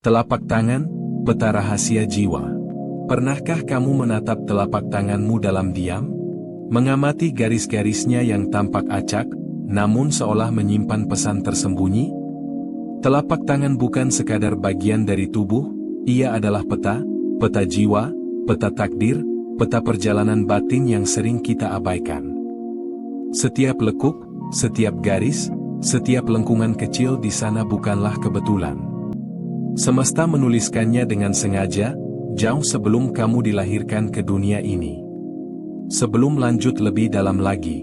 Telapak tangan, peta rahasia jiwa. Pernahkah kamu menatap telapak tanganmu dalam diam? Mengamati garis-garisnya yang tampak acak, namun seolah menyimpan pesan tersembunyi? Telapak tangan bukan sekadar bagian dari tubuh, ia adalah peta, peta jiwa, peta takdir, peta perjalanan batin yang sering kita abaikan. Setiap lekuk, setiap garis, setiap lengkungan kecil di sana bukanlah kebetulan. Semesta menuliskannya dengan sengaja, jauh sebelum kamu dilahirkan ke dunia ini. Sebelum lanjut lebih dalam lagi,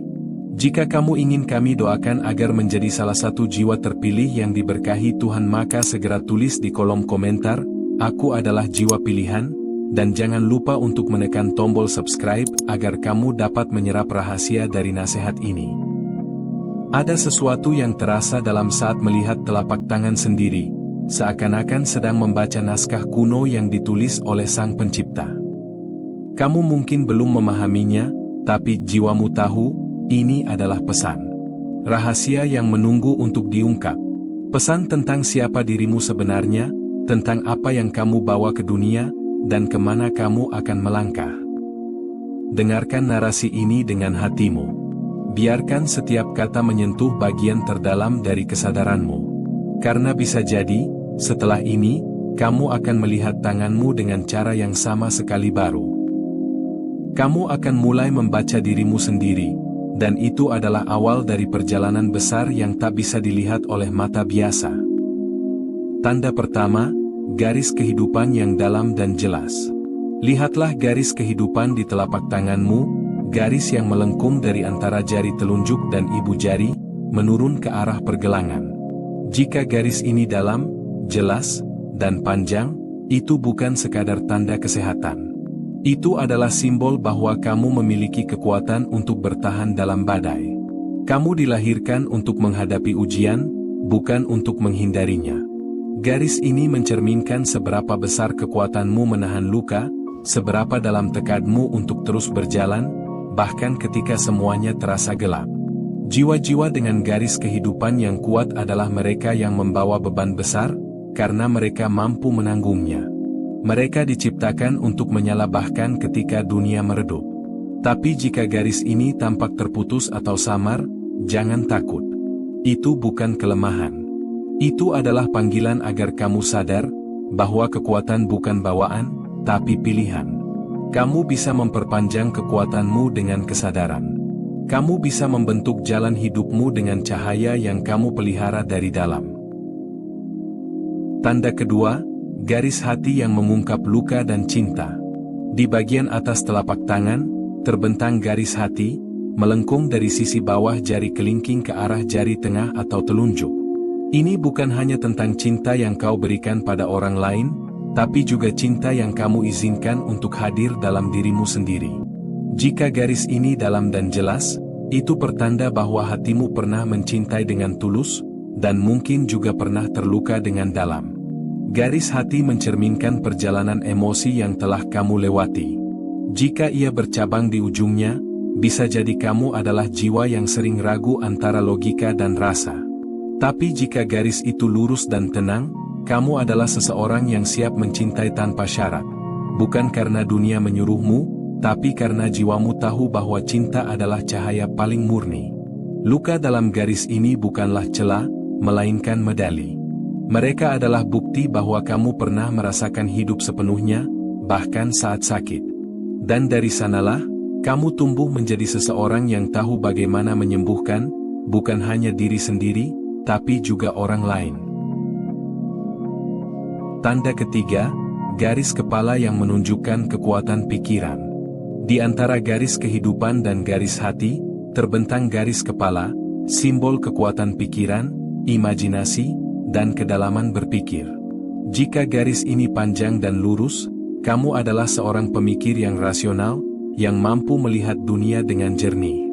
jika kamu ingin kami doakan agar menjadi salah satu jiwa terpilih yang diberkahi Tuhan, maka segera tulis di kolom komentar, "Aku adalah jiwa pilihan," dan jangan lupa untuk menekan tombol subscribe agar kamu dapat menyerap rahasia dari nasihat ini. Ada sesuatu yang terasa dalam saat melihat telapak tangan sendiri, seakan-akan sedang membaca naskah kuno yang ditulis oleh Sang Pencipta. Kamu mungkin belum memahaminya, tapi jiwamu tahu, ini adalah pesan. Rahasia yang menunggu untuk diungkap. Pesan tentang siapa dirimu sebenarnya, tentang apa yang kamu bawa ke dunia, dan kemana kamu akan melangkah. Dengarkan narasi ini dengan hatimu. Biarkan setiap kata menyentuh bagian terdalam dari kesadaranmu. Karena bisa jadi, setelah ini, kamu akan melihat tanganmu dengan cara yang sama sekali baru. Kamu akan mulai membaca dirimu sendiri, dan itu adalah awal dari perjalanan besar yang tak bisa dilihat oleh mata biasa. Tanda pertama, garis kehidupan yang dalam dan jelas. Lihatlah garis kehidupan di telapak tanganmu, garis yang melengkung dari antara jari telunjuk dan ibu jari, menurun ke arah pergelangan. Jika garis ini dalam, jelas, dan panjang, itu bukan sekadar tanda kesehatan. Itu adalah simbol bahwa kamu memiliki kekuatan untuk bertahan dalam badai. Kamu dilahirkan untuk menghadapi ujian, bukan untuk menghindarinya. Garis ini mencerminkan seberapa besar kekuatanmu menahan luka, seberapa dalam tekadmu untuk terus berjalan, bahkan ketika semuanya terasa gelap. Jiwa-jiwa dengan garis kehidupan yang kuat adalah mereka yang membawa beban besar, karena mereka mampu menanggungnya. Mereka diciptakan untuk menyala bahkan ketika dunia meredup. Tapi jika garis ini tampak terputus atau samar, jangan takut. Itu bukan kelemahan. Itu adalah panggilan agar kamu sadar, bahwa kekuatan bukan bawaan, tapi pilihan. Kamu bisa memperpanjang kekuatanmu dengan kesadaran. Kamu bisa membentuk jalan hidupmu dengan cahaya yang kamu pelihara dari dalam. Tanda kedua, garis hati yang mengungkap luka dan cinta. Di bagian atas telapak tangan, terbentang garis hati, melengkung dari sisi bawah jari kelingking ke arah jari tengah atau telunjuk. Ini bukan hanya tentang cinta yang kau berikan pada orang lain, tapi juga cinta yang kamu izinkan untuk hadir dalam dirimu sendiri. Jika garis ini dalam dan jelas, itu pertanda bahwa hatimu pernah mencintai dengan tulus, dan mungkin juga pernah terluka dengan dalam. Garis hati mencerminkan perjalanan emosi yang telah kamu lewati. Jika ia bercabang di ujungnya, bisa jadi kamu adalah jiwa yang sering ragu antara logika dan rasa. Tapi jika garis itu lurus dan tenang, kamu adalah seseorang yang siap mencintai tanpa syarat. Bukan karena dunia menyuruhmu, tapi karena jiwamu tahu bahwa cinta adalah cahaya paling murni. Luka dalam garis ini bukanlah celah, melainkan medali. Mereka adalah bukti bahwa kamu pernah merasakan hidup sepenuhnya, bahkan saat sakit. Dan dari sanalah, kamu tumbuh menjadi seseorang yang tahu bagaimana menyembuhkan, bukan hanya diri sendiri, tapi juga orang lain. Tanda ketiga, garis kepala yang menunjukkan kekuatan pikiran. Di antara garis kehidupan dan garis hati, terbentang garis kepala, simbol kekuatan pikiran, imajinasi, dan kedalaman berpikir. Jika garis ini panjang dan lurus, kamu adalah seorang pemikir yang rasional, yang mampu melihat dunia dengan jernih.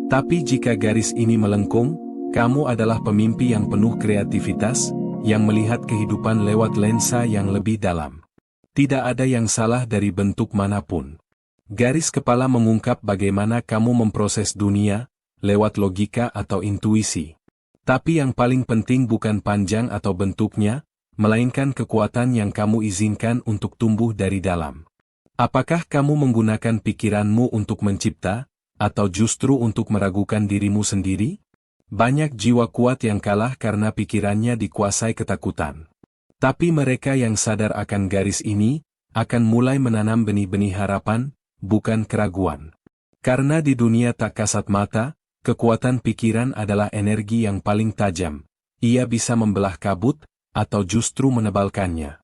Tapi jika garis ini melengkung, kamu adalah pemimpi yang penuh kreativitas, yang melihat kehidupan lewat lensa yang lebih dalam. Tidak ada yang salah dari bentuk manapun. Garis kepala mengungkap bagaimana kamu memproses dunia, lewat logika atau intuisi. Tapi yang paling penting bukan panjang atau bentuknya, melainkan kekuatan yang kamu izinkan untuk tumbuh dari dalam. Apakah kamu menggunakan pikiranmu untuk mencipta, atau justru untuk meragukan dirimu sendiri? Banyak jiwa kuat yang kalah karena pikirannya dikuasai ketakutan. Tapi mereka yang sadar akan garis ini, akan mulai menanam benih-benih harapan, bukan keraguan. Karena di dunia tak kasat mata, kekuatan pikiran adalah energi yang paling tajam. Ia bisa membelah kabut, atau justru menebalkannya.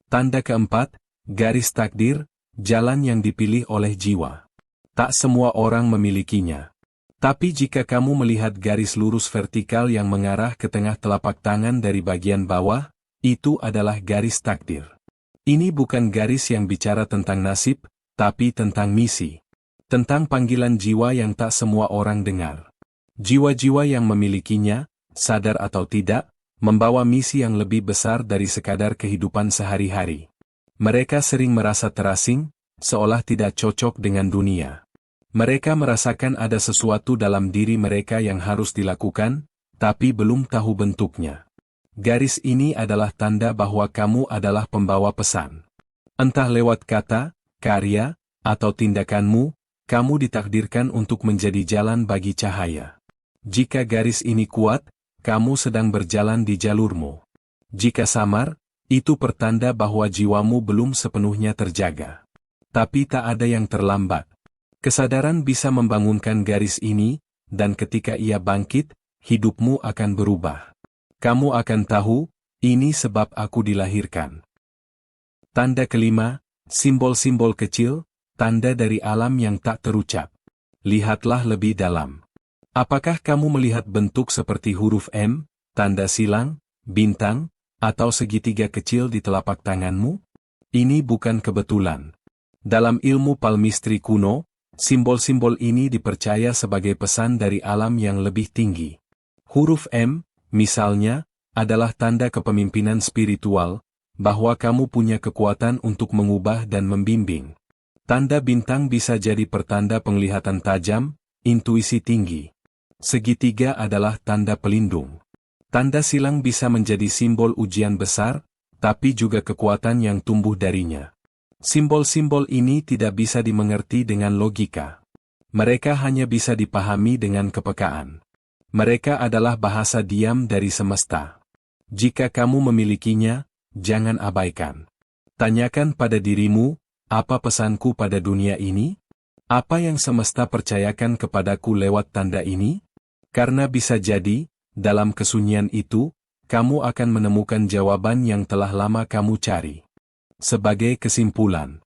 Tanda keempat, garis takdir, jalan yang dipilih oleh jiwa. Tak semua orang memilikinya. Tapi jika kamu melihat garis lurus vertikal yang mengarah ke tengah telapak tangan dari bagian bawah, itu adalah garis takdir. Ini bukan garis yang bicara tentang nasib, tapi tentang misi. Tentang panggilan jiwa yang tak semua orang dengar. Jiwa-jiwa yang memilikinya, sadar atau tidak, membawa misi yang lebih besar dari sekadar kehidupan sehari-hari. Mereka sering merasa terasing, seolah tidak cocok dengan dunia. Mereka merasakan ada sesuatu dalam diri mereka yang harus dilakukan, tapi belum tahu bentuknya. Garis ini adalah tanda bahwa kamu adalah pembawa pesan. Entah lewat kata, karya, atau tindakanmu, kamu ditakdirkan untuk menjadi jalan bagi cahaya. Jika garis ini kuat, kamu sedang berjalan di jalurmu. Jika samar, itu pertanda bahwa jiwamu belum sepenuhnya terjaga. Tapi tak ada yang terlambat. Kesadaran bisa membangunkan garis ini, dan ketika ia bangkit, hidupmu akan berubah. Kamu akan tahu, ini sebab aku dilahirkan. Tanda kelima, simbol-simbol kecil, tanda dari alam yang tak terucap. Lihatlah lebih dalam. Apakah kamu melihat bentuk seperti huruf M, tanda silang, bintang, atau segitiga kecil di telapak tanganmu? Ini bukan kebetulan. Dalam ilmu palmistri kuno, simbol-simbol ini dipercaya sebagai pesan dari alam yang lebih tinggi. Huruf M, misalnya, adalah tanda kepemimpinan spiritual, bahwa kamu punya kekuatan untuk mengubah dan membimbing. Tanda bintang bisa jadi pertanda penglihatan tajam, intuisi tinggi. Segitiga adalah tanda pelindung. Tanda silang bisa menjadi simbol ujian besar, tapi juga kekuatan yang tumbuh darinya. Simbol-simbol ini tidak bisa dimengerti dengan logika. Mereka hanya bisa dipahami dengan kepekaan. Mereka adalah bahasa diam dari semesta. Jika kamu memilikinya, jangan abaikan. Tanyakan pada dirimu, apa pesanku pada dunia ini? Apa yang semesta percayakan kepadaku lewat tanda ini? Karena bisa jadi, dalam kesunyian itu, kamu akan menemukan jawaban yang telah lama kamu cari. Sebagai kesimpulan,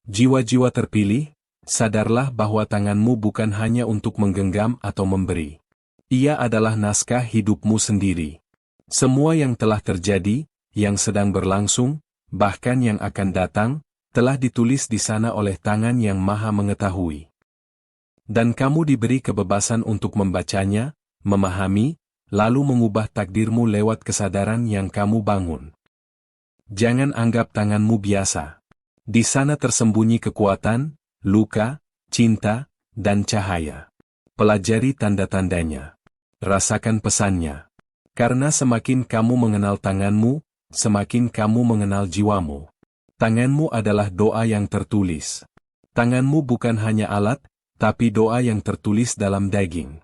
jiwa-jiwa terpilih, sadarlah bahwa tanganmu bukan hanya untuk menggenggam atau memberi. Ia adalah naskah hidupmu sendiri. Semua yang telah terjadi, yang sedang berlangsung, bahkan yang akan datang, telah ditulis di sana oleh tangan yang maha mengetahui. Dan kamu diberi kebebasan untuk membacanya, memahami, lalu mengubah takdirmu lewat kesadaran yang kamu bangun. Jangan anggap tanganmu biasa. Di sana tersembunyi kekuatan, luka, cinta, dan cahaya. Pelajari tanda-tandanya. Rasakan pesannya. Karena semakin kamu mengenal tanganmu, semakin kamu mengenal jiwamu. Tanganmu adalah doa yang tertulis. Tanganmu bukan hanya alat, tapi doa yang tertulis dalam daging.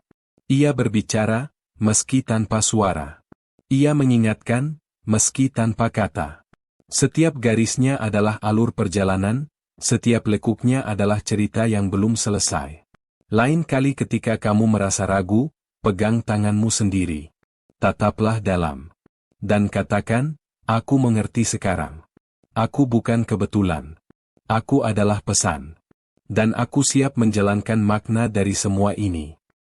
Ia berbicara, meski tanpa suara. Ia mengingatkan, meski tanpa kata. Setiap garisnya adalah alur perjalanan, setiap lekuknya adalah cerita yang belum selesai. Lain kali ketika kamu merasa ragu, pegang tanganmu sendiri. Tataplah dalam. Dan katakan, aku mengerti sekarang. Aku bukan kebetulan. Aku adalah pesan. Dan aku siap menjalankan makna dari semua ini.